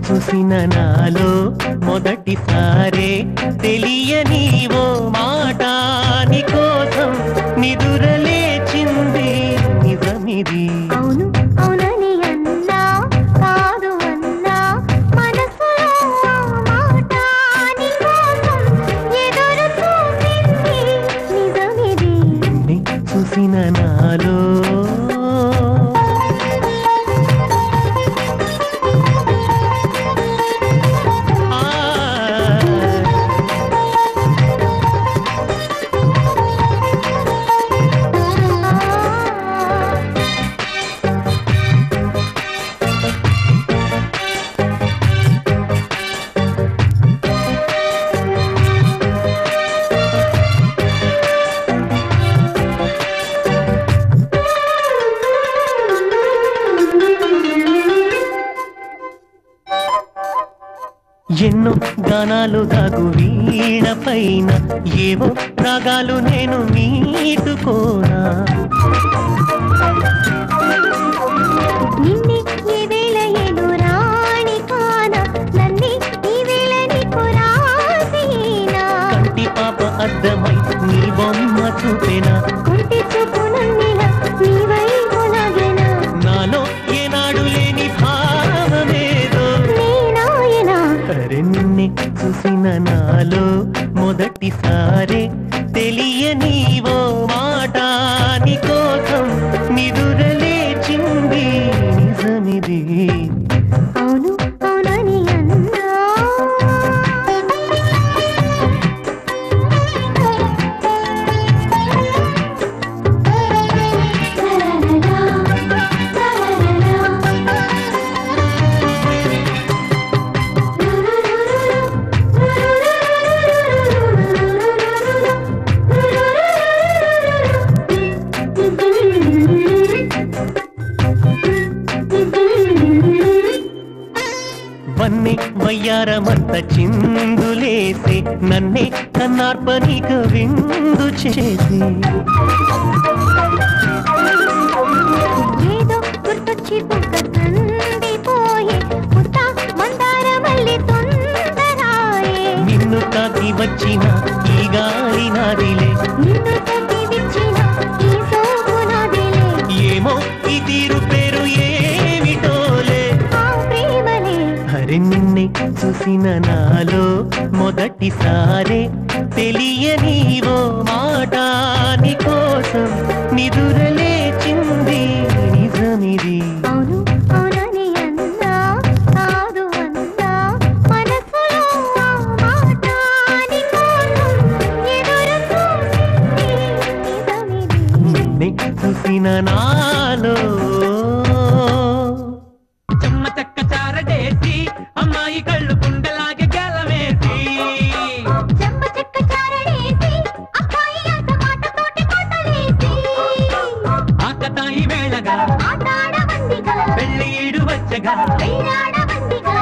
చూసిన నాలో మొదటిసారే తెలియని ఓ మాట నీ కోసం నిదురలేచింది నిజమిది. అవును అవునని అన్నా కాదు అన్నా మనసులో మాట నీ కోసం ఎదురు చూసింది నిజమిది. చూసిన నాలో ఎన్నో గానాలు దాగు వీణ పైన ఏవో రాగాలు నేను మీటుకోనా. నిన్నే ఏ వేళ ఏను రాణి కానా నన్నే ఈ వేళ నీకు రాసేనా. కంటి పాప అద్దమై నీ బొమ్మ చూపెనా. కుంటి చూపు నన్నిలా నీ వైపు లాగేనా. నాలో ఏనాడు లేని భావమేదో నేనాయనా. అరే నిన్నే చూసిన నాలో మొదటిసారే తెలియని ఓ మాట నీ కోసం నిదురలేచింది నిజమిది. అవును అవునని అన్నా వన్నే వయ్యారమంత చిందులేసి నన్నే కన్నార్పనిక విందు చేసి. ఏదో గుర్తొచ్చి బుగ్గ కందిపోయే పుట్ట మందార మల్లి తొందరాయే. నిన్ను తాకి వచ్చిన ఈ గాలి నాదిలే. నిన్ను తగ్గి విచ్చిన ఈ సోపు నాదిలే. ఏమో ఈ తీరు పేరు ఏమిటోలే. ఆ ప్రేమలే. అరే నిన్నే చూసిన నాలో మొదటిసారే తెలియని ఓ మాట నీ కోసం నిదురలేచింది నిజమిది. అవును అవునని అన్నా కాదు అన్నా మనసులో మాట నీ కోసం ఎదురు చూసింది నిజమిది. నిన్నే చూసిన నా